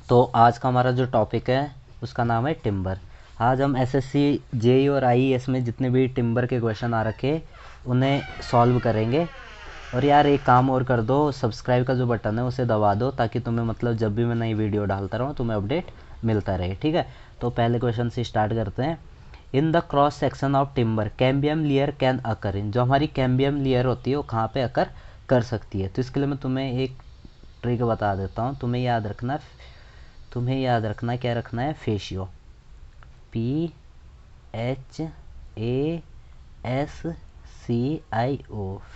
तो आज का हमारा जो टॉपिक है उसका नाम है टिम्बर। आज हम एसएससी जेई और आईएएस में जितने भी टिम्बर के क्वेश्चन आ रखे उन्हें सॉल्व करेंगे। और यार एक काम और कर दो, सब्सक्राइब का जो बटन है उसे दबा दो ताकि तुम्हें मतलब जब भी मैं नई वीडियो डालता रहूँ तुम्हें अपडेट मिलता रहे। ठीक है, तो पहले क्वेश्चन से स्टार्ट करते हैं। In the cross section of timber cambium layer can occur in. जो हमारी कैम्बियम लेयर होती है वो कहाँ पे अकर कर सकती है। तो इसके लिए मैं तुम्हें एक ट्रिक बता देता हूँ। तुम्हें याद रखना क्या रखना है, फेशियो, PHASCIO,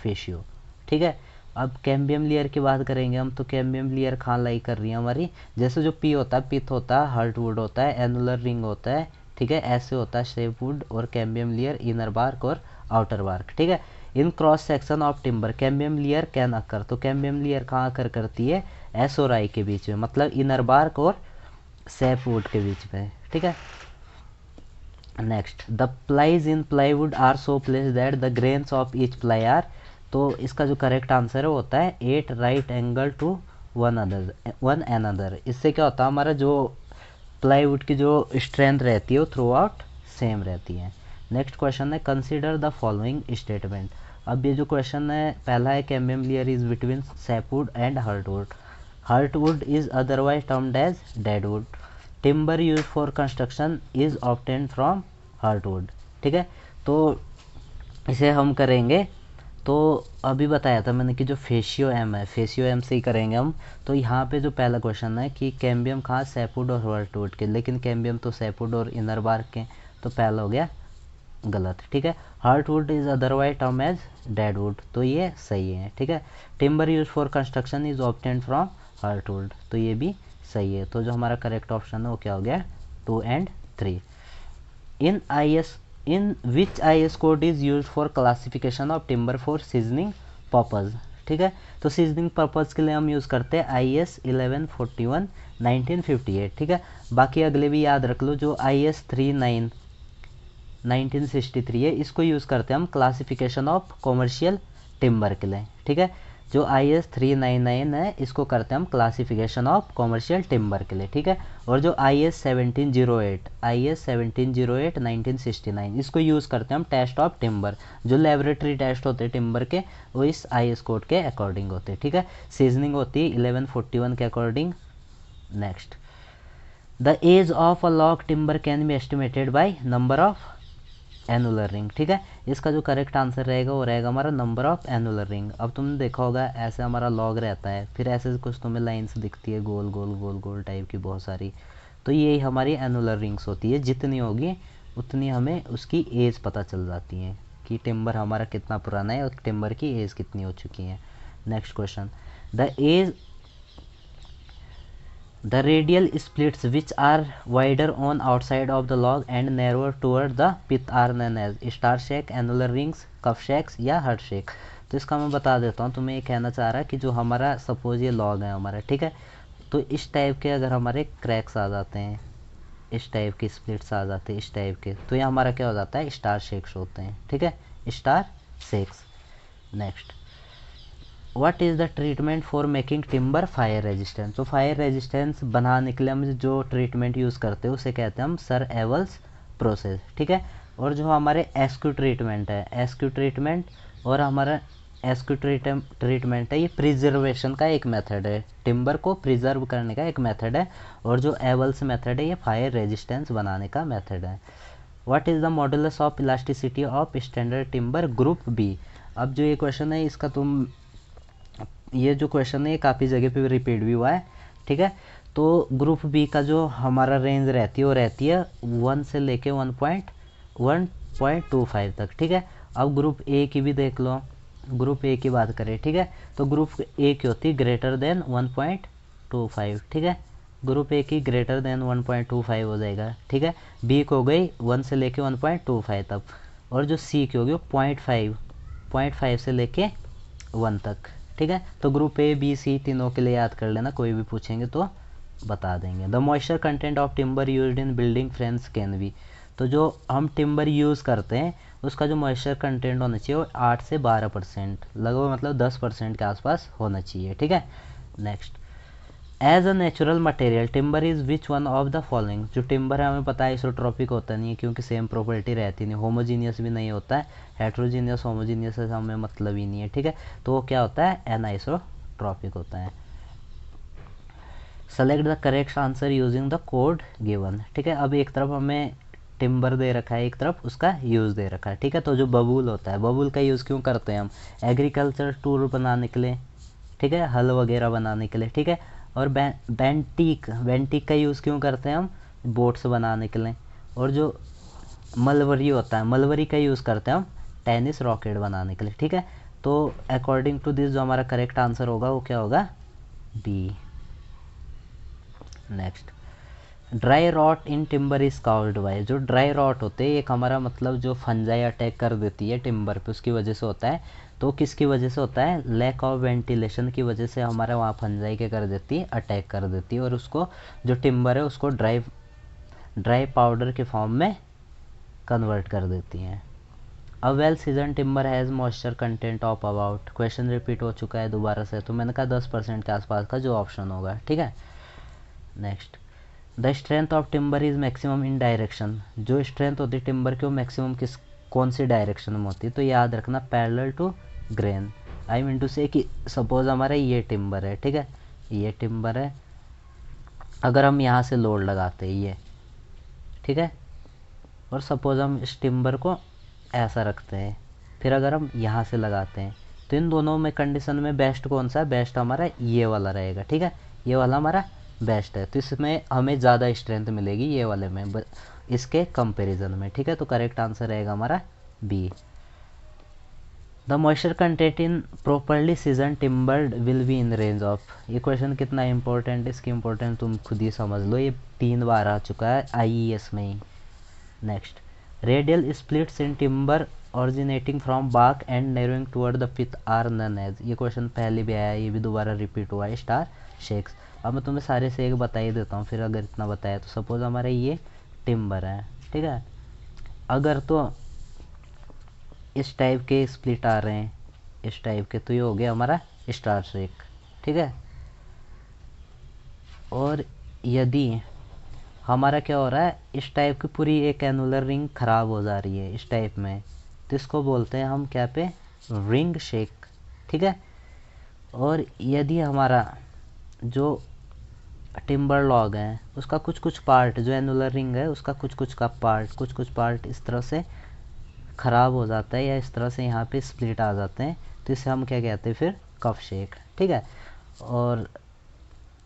फेशियो। ठीक है, अब कैम्बियम लेयर की बात करेंगे हम, तो कैम्बियम लेयर कहाँ लाई कर रही है हमारी। जैसे जो पी होता है पिथ होता है, हार्टवुड होता है, एनुलर रिंग होता है, ठीक है, ऐसे होता है शेपवुड, और कैम्बियम लेयर इनर बार्क और आउटर बार्क। ठीक है, in cross section of timber cambium layer can occur. तो कैम्बियम लेयर कहाँ अकर करती है, एस और आई के बीच में, मतलब इनर बार्क और सैपवुड के बीच में। ठीक है, next, the plies in plywood are so place that the grains of each ply are. तो इसका जो करेक्ट आंसर है वो होता है 8 right angle to one another. इससे क्या होता है, हमारा जो प्लाईवुड की जो स्ट्रेंथ रहती है वो थ्रू आउट सेम रहती है। नेक्स्ट क्वेश्चन है, कंसिडर द फॉलोइंग स्टेटमेंट। अब ये जो क्वेश्चन है पहला है, cambium layer is between sapwood and heartwood. Heartwood is otherwise termed as deadwood. Timber use for construction is obtained from heartwood. ठीक है, तो इसे हम करेंगे, तो अभी बताया था मैंने कि जो फेशियो एम है, फेशियो एम से ही करेंगे हम। तो यहाँ पे जो पहला क्वेश्चन है कि कैम्बियम कहाँ, सैपवुड और हार्टवुड के, लेकिन कैम्बियम तो सैपवुड और इनर बार्क के, तो पहला हो गया गलत। ठीक है, heartwood is otherwise term as deadwood, तो ये सही है। ठीक है, timber use for construction is obtained from heartwood, तो ये भी सही है। तो जो हमारा करेक्ट ऑप्शन है वो क्या हो गया, 2 और 3। इन विच IS code is use for classification of timber for seasoning purpose. ठीक है, तो सीजनिंग पर्पज के लिए हम यूज़ करते हैं IS 1141 1958। ठीक है, बाकी अगले भी याद रख लो। जो IS 39 1963 है, इसको यूज़ करते हैं हम क्लासिफिकेशन ऑफ कॉमर्शियल टिम्बर के लिए। ठीक है, जो IS 399 है इसको करते हैं हम क्लासिफिकेशन ऑफ कॉमर्शियल टिम्बर के लिए। ठीक है, और जो IS 1708 1969 इसको यूज़ करते हैं हम टेस्ट ऑफ टिम्बर। जो लेबोरेटरी टेस्ट होते हैं टिम्बर के वो इस IS कोड के अकॉर्डिंग होते हैं। ठीक है, सीजनिंग होती है 1141 के according. Next, the age of a log timber can be estimated by number of annular ring. ठीक है, इसका जो करेक्ट आंसर रहेगा वो रहेगा हमारा नंबर ऑफ एनुलर रिंग। अब तुमने देखा होगा ऐसे हमारा लॉग रहता है, फिर ऐसे कुछ तुम्हें लाइंस दिखती है गोल गोल गोल गोल टाइप की बहुत सारी, तो ये हमारी एनुलर रिंग्स होती है। जितनी होगी उतनी हमें उसकी एज पता चल जाती है कि टिम्बर हमारा कितना पुराना है और टिम्बर की एज कितनी हो चुकी है। Next question, the radial splits which are wider on outside of the log and narrower toward the pith are known as star shape, annular rings, cuff shapes या heart shape। तो इसका मैं बता देता हूँ। तुम्हें ये कहना चाह रहा है कि जो हमारा सपोज ये लॉग है हमारा, ठीक है, तो इस टाइप के अगर हमारे क्रैक्स आ जाते हैं, इस टाइप की स्प्लिट्स आ जाते हैं इस टाइप के, तो ये हमारा क्या हो जाता है, स्टार शेक्स होते हैं। ठीक है, star shakes. Next, what is the treatment for making timber fire resistance. तो फायर रेजिस्टेंस बनाने के लिए हम जो ट्रीटमेंट यूज़ करते हैं उसे कहते हैं हम सर एवल्स प्रोसेस। ठीक है, और जो हमारे एसक्यू ट्रीटमेंट है, एसक्यू ट्रीटमेंट और हमारा एसक्यू ट्रीटमेंट है, ये प्रिजर्वेशन का एक मेथड है, टिम्बर को प्रिजर्व करने का एक मेथड है। और जो एवल्स मेथड है ये फायर रेजिस्टेंस बनाने का मेथड है। What is the modulus of elasticity of standard timber group B. अब जो ये क्वेश्चन है इसका ये जो क्वेश्चन है ये काफ़ी जगह पे रिपीट भी हुआ है। ठीक है, तो ग्रुप बी का जो हमारा रेंज रहती है वो रहती है 1 से लेके 1.25 तक। ठीक है, अब ग्रुप ए की भी देख लो, ग्रुप ए की बात करें। ठीक है, तो ग्रुप ए की होती है ग्रेटर देन 1.25। ठीक है, ग्रुप ए की ग्रेटर देन 1.25 हो जाएगा। ठीक है, बी की हो गई 1 से लेके 1.25 तक, और जो सी की होगी वो 0.5 से लेके 1 तक। ठीक है, तो ग्रुप ए बी सी तीनों के लिए याद कर लेना, कोई भी पूछेंगे तो बता देंगे। The moisture content of timber used in building frames can be. तो जो हम टिम्बर यूज़ करते हैं उसका जो मॉइस्चर कंटेंट होना चाहिए वो 8 से 12% लगभग, मतलब 10% के आसपास होना चाहिए। ठीक है, next, as a natural material timber is which one of the following. जो टिम्बर है हमें पता है आइसोट्रॉपिक होता नहीं है क्योंकि सेम प्रॉपर्टी रहती नहीं, होमोजीनियस भी नहीं होता है, हेट्रोजीनियस होमोजीनियस से हमें मतलब ही नहीं है, ठीक है। तो वो क्या होता है, एनाइसोट्रॉपिक होता है। Select the correct answer using the code given, ठीक है। अब एक तरफ हमें टिम्बर दे रखा है, एक तरफ उसका यूज़ दे रखा है, ठीक है। तो जो बबूल होता है, बबूल का यूज़ क्यों करते हैं हम, एग्रीकल्चर टूल बनाने के लिए, ठीक है, हल वगैरह बनाने के लिए, ठीक है। और बेंटीक, बेंटीक का यूज़ क्यों करते हैं हम, बोट्स बनाने के लिए। और जो मलवरी होता है, मलवरी का यूज़ करते हैं हम टेनिस रॉकेट बनाने के लिए, ठीक है। तो अकॉर्डिंग टू दिस जो हमारा करेक्ट आंसर होगा वो क्या होगा, B. Next, dry rot in timber is caused by. जो ड्राई रॉट होते हैं एक हमारा मतलब जो फंजाई अटैक कर देती है टिम्बर पे, उसकी वजह से होता है। तो किसकी वजह से होता है, लैक ऑफ वेंटिलेशन की वजह से हमारा वहाँ फंजाई क्या कर देती है, अटैक कर देती है और उसको जो टिम्बर है उसको ड्राई पाउडर के फॉर्म में कन्वर्ट कर देती हैं। अ well season timber has moisture content of about, question repeat हो चुका है दोबारा से, तो मैंने कहा 10% के आसपास का जो ऑप्शन होगा, ठीक है। Next, the strength of timber is maximum in direction. जो स्ट्रेंथ होती है टिम्बर की वो मैक्सिमम कौन सी डायरेक्शन में होती है, तो याद रखना parallel to grain. I mean to say कि सपोज हमारा ये टिम्बर है, ठीक है, ये टिम्बर है, अगर हम यहाँ से लोड लगाते हैं ये, ठीक है, और सपोज हम इस टिम्बर को ऐसा रखते हैं, फिर अगर हम यहाँ से लगाते हैं, तो इन दोनों में कंडीशन में बेस्ट कौन सा है, बेस्ट हमारा ये वाला रहेगा, ठीक है, ये वाला हमारा बेस्ट है। तो इसमें हमें ज़्यादा स्ट्रेंथ मिलेगी ये वाले में इसके कंपैरिजन में, ठीक है। तो करेक्ट आंसर रहेगा हमारा B. The moisture content in properly season timbered will be in range of. ये क्वेश्चन कितना इंपॉर्टेंट है, इसकी इंपॉर्टेंट तुम खुद ही समझ लो, ये 3 बार आ चुका है आईईएस में ही। Next, radial splits in timber originating from bark and narrowing toward the pith are known as. ये क्वेश्चन पहले भी आया है, ये भी दोबारा रिपीट हुआ है, स्टार शेक्स। अब मैं तुम्हें सारे से एक बता ही देता हूँ, फिर अगर इतना बताया तो सपोज हमारा ये टिम्बर है, ठीक है, अगर तो इस टाइप के स्प्लिट आ रहे हैं, इस टाइप के, तो ये हो गया हमारा स्टार शेक, ठीक है। और यदि हमारा क्या हो रहा है, इस टाइप की पूरी एक एनुलर रिंग ख़राब हो जा रही है इस टाइप में, तो इसको बोलते हैं हम क्या पे, रिंग शेक, ठीक है। और यदि हमारा जो टिम्बर लॉग है उसका कुछ कुछ पार्ट, जो एनुलर रिंग है उसका कुछ कुछ पार्ट इस तरह से ख़राब हो जाता है या इस तरह से यहाँ पे स्प्लिट आ जाते हैं, तो इसे हम क्या कहते हैं फिर, कफ शेक, ठीक है। और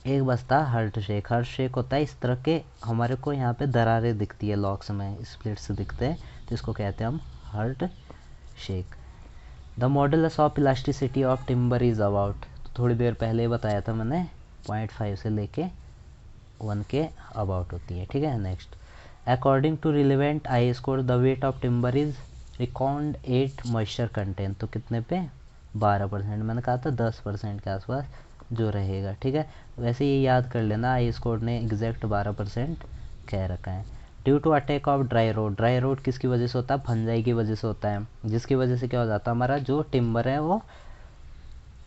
एक बचता हर्ट शेक। हर्ट शेक होता है इस तरह के हमारे को यहाँ पे दरारें दिखती है लॉक्स में, स्प्लिट्स दिखते हैं, तो इसको कहते हैं हम heart shake. The modulus of elasticity of timber is about, तो थोड़ी देर पहले बताया था मैंने, 0.5 से लेके 1 के अबाउट होती है, ठीक है। Next, according to relevant I score the weight of timber is record 8 moisture content, तो कितने पे, 12%। मैंने कहा था 10% के आसपास जो रहेगा, ठीक है। वैसे ये याद कर लेना, आई स्कोर ने एग्जैक्ट 12% कह रखा है। Due to attack of dry rot, dry rot किसकी वजह से होता है, फंजाई की वजह से होता है, जिसकी वजह से क्या हो जाता है, हमारा जो टिम्बर है वो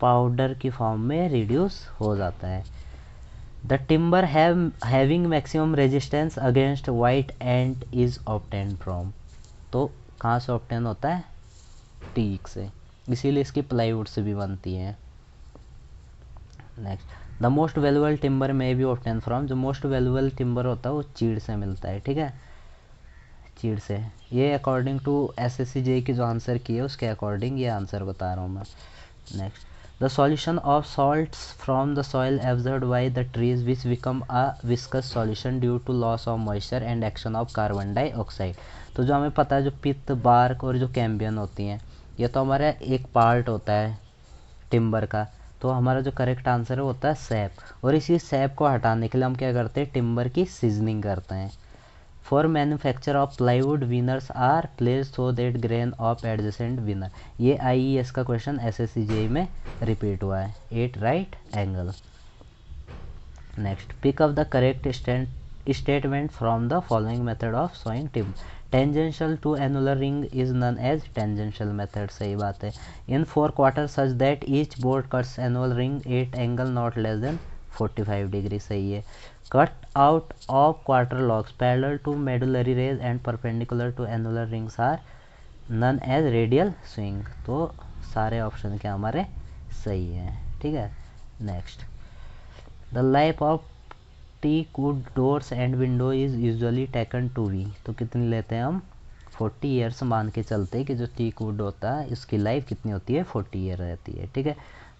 पाउडर की फॉर्म में रिड्यूस हो जाता है। The timber having maximum resistance against white ant is obtained from, तो कहाँ से ऑब्टेन होता है, टीक से, इसीलिए इसकी प्लाईवुड से भी बनती है। Next, the most valuable timber में भी ऑब्टेन फ्रॉम, जो मोस्ट वैल्यूएबल टिम्बर होता है वो चीड़ से मिलता है, ठीक है, चीड़ से। ये अकॉर्डिंग टू एसएससी जेईई की जो आंसर की है उसके अकॉर्डिंग ये आंसर बता रहा हूँ मैं। Next, the solution of salts from the soil absorbed by the trees which become a viscous solution due to loss of moisture and action of carbon dioxide. तो जो हमें पता है जो पित्त, बार्क और जो कैम्बियन होती हैं, ये तो हमारा एक पार्ट होता है टिम्बर का, तो हमारा जो करेक्ट आंसर है वो होता है सैप। और इसी सैप को हटाने के लिए हम क्या करते हैं, टिम्बर की सीजनिंग करते हैं। For manufacture of plywood veneers are place so that grain of adjacent veneer. ये आईईएस का क्वेश्चन एसएससी जेईई में रिपीट हुआ है, 8 right angle. Next, pick up the correct statement from the following method of sawing timber. Tangential to annular ring is known as tangential method, सही बात है। In 4 quarter such that each board cuts annual ring 8 angle not less then 45 degree सही है। Cut out of quarter logs parallel to medullary rays and perpendicular to annular rings are known as radial sawing. तो सारे option क्या हमारे सही हैं, ठीक है। Next, the life of teakwood doors and window is usually taken to be. तो कितनी लेते हैं हम, 40 ईयर्स मान के चलते हैं कि जो टीकवुड होता है इसकी लाइफ कितनी होती है, 40 ईयर रहती है, ठीक है।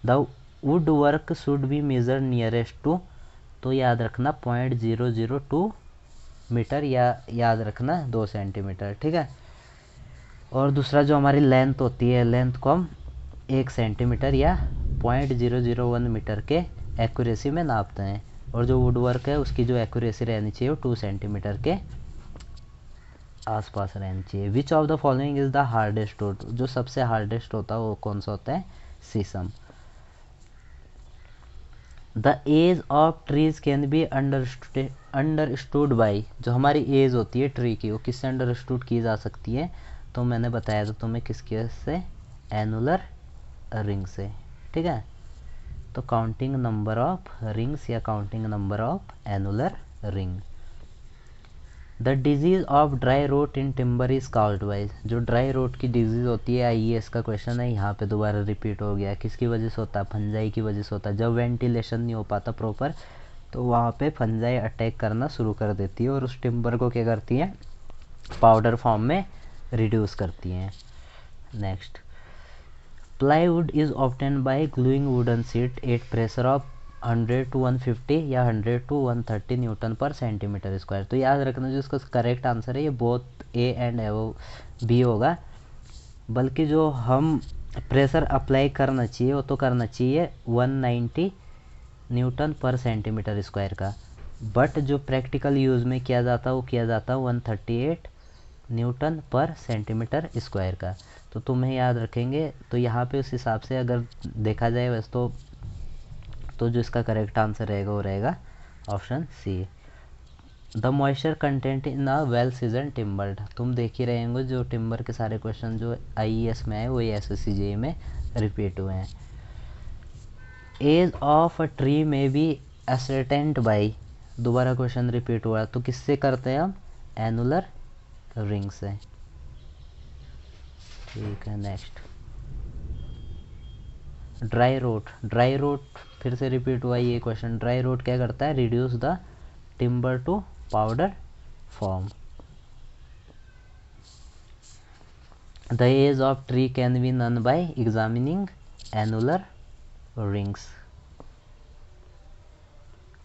The wood work should be measure nearest to, तो याद रखना 0.002 मीटर या याद रखना 2 सेंटीमीटर, ठीक है। और दूसरा जो हमारी लेंथ होती है, लेंथ को हम 1 सेंटीमीटर या 0.001 मीटर के एक्यूरेसी में नापते हैं। और जो वुड वर्क है उसकी जो एक्यूरेसी रहनी चाहिए वो 2 सेंटीमीटर के आसपास रहनी चाहिए। Which of the following is the hardest would, जो सबसे हार्डेस्ट होता है वो कौन सा होता है, शीशम। The age of trees can be understood by, जो हमारी एज होती है ट्री की वो किससे अंडरस्टूड की जा सकती है, तो मैंने बताया था तुम्हें किसके से, एनुलर रिंग से, ठीक है। तो काउंटिंग नंबर ऑफ रिंग्स या counting number of annular ring. The disease of dry wrote in timber is called by, जो ड्राई रोट की डिजीज होती है, आइए इसका क्वेश्चन है यहाँ पे दोबारा रिपीट हो गया, किसकी वजह से होता है, फंजाई की वजह से होता है। जब वेंटिलेशन नहीं हो पाता प्रॉपर तो वहाँ पे फंजाई अटैक करना शुरू कर देती है और उस टिम्बर को क्या करती है, पाउडर फॉर्म में रिड्यूस करती हैं। Next, plywood is obtain bye gluing wooden sheet at pressure of 100 to 150 या 100 to 130 न्यूटन पर सेंटीमीटर स्क्वायर। तो याद रखना जो इसका करेक्ट आंसर है ये बोथ ए एंड बी होगा, बल्कि जो हम प्रेशर अप्लाई करना चाहिए वो तो करना चाहिए 190 न्यूटन पर सेंटीमीटर स्क्वायर का, बट जो प्रैक्टिकल यूज़ में किया जाता है वो किया जाता है 138 न्यूटन पर सेंटीमीटर स्क्वायर का। तो तुम्हें याद रखेंगे, तो यहाँ पे उस हिसाब से अगर देखा जाए वैसे तो जो इसका करेक्ट आंसर रहेगा वो रहेगा option C. The moisture content in a well season timber, तुम देख ही रहे होंगे जो टिम्बर के सारे क्वेश्चन जो आईईएस में आए वही एसएससी जेईई में रिपीट हुए हैं। एज ऑफ अ ट्री में बी एसरटेंट बाई, दोबारा क्वेश्चन रिपीट हुआ तो किससे करते हैं हम, एनुलर रिंग से, ठीक है। नेक्स्ट, ड्राई रोट फिर से रिपीट हुआ ये क्वेश्चन। ड्राई रोट क्या करता है, reduce the timber to powder form. The age of tree can be known by examining annular rings.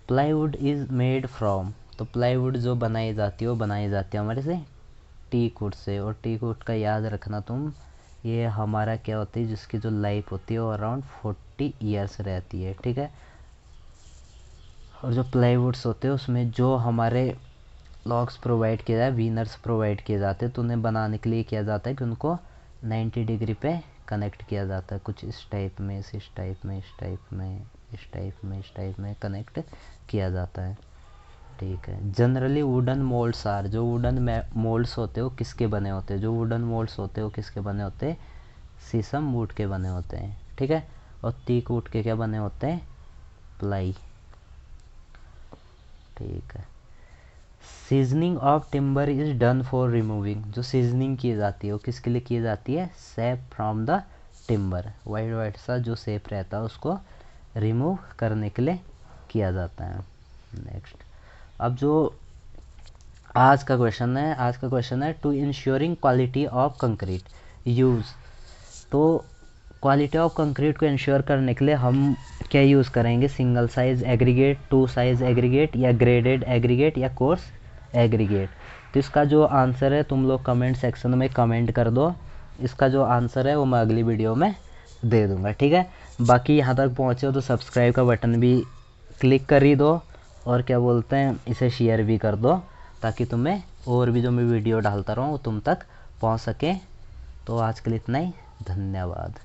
Plywood is made from, तो प्लाईवुड जो बनाई जाती है वो बनाई जाती है हमारे से टीक वुड से, और टीक वुड का याद रखना तुम, ये हमारा क्या होती है जिसकी जो लाइफ होती है वो अराउंड 40 ईयर्स रहती है, ठीक है। और जो प्लाईवुड्स होते हैं उसमें जो हमारे लॉग्स प्रोवाइड किया जाए, वीनर्स प्रोवाइड किए जाते हैं, तो उन्हें बनाने के लिए किया जाता है कि उनको 90 डिग्री पे कनेक्ट किया जाता है, कुछ इस टाइप में, इस टाइप में, इस टाइप में, इस टाइप में, इस टाइप में कनेक्ट किया जाता है, ठीक है। जनरली वुडन मोल्ड्स आर, जो वुडन मोल्ड्स होते हैं वो किसके बने होते हैं, जो वुडन मोल्ड्स होते हैं वो किसके बने होते हैं, शीशम वुड के बने होते हैं, ठीक है। और तीक वुड के क्या बने होते हैं, प्लाई, ठीक है। Seasoning of timber is done for removing, जो सीजनिंग की जाती है वो किसके लिए की जाती है, sap from the timber, white white सा जो सेप रहता है उसको रिमूव करने के लिए किया जाता है। नेक्स्ट, अब जो आज का क्वेश्चन है to ensuring quality of concrete use, तो क्वालिटी ऑफ कंक्रीट को इंश्योर करने के लिए हम क्या यूज़ करेंगे, single size aggregate, two size aggregate, या ग्रेडेड एग्रीगेट, या कोर्स एग्रीगेट। तो इसका जो आंसर है तुम लोग कमेंट सेक्शन में कमेंट कर दो, इसका जो आंसर है वो मैं अगली वीडियो में दे दूंगा, ठीक है। बाकी यहाँ तक पहुँचे हो तो सब्सक्राइब का बटन भी क्लिक कर ही दो, और क्या बोलते हैं इसे शेयर भी कर दो, ताकि तुम्हें और भी जो मैं वीडियो डालता रहूँ वो तुम तक पहुँच सके। तो आज के लिए इतना ही, धन्यवाद।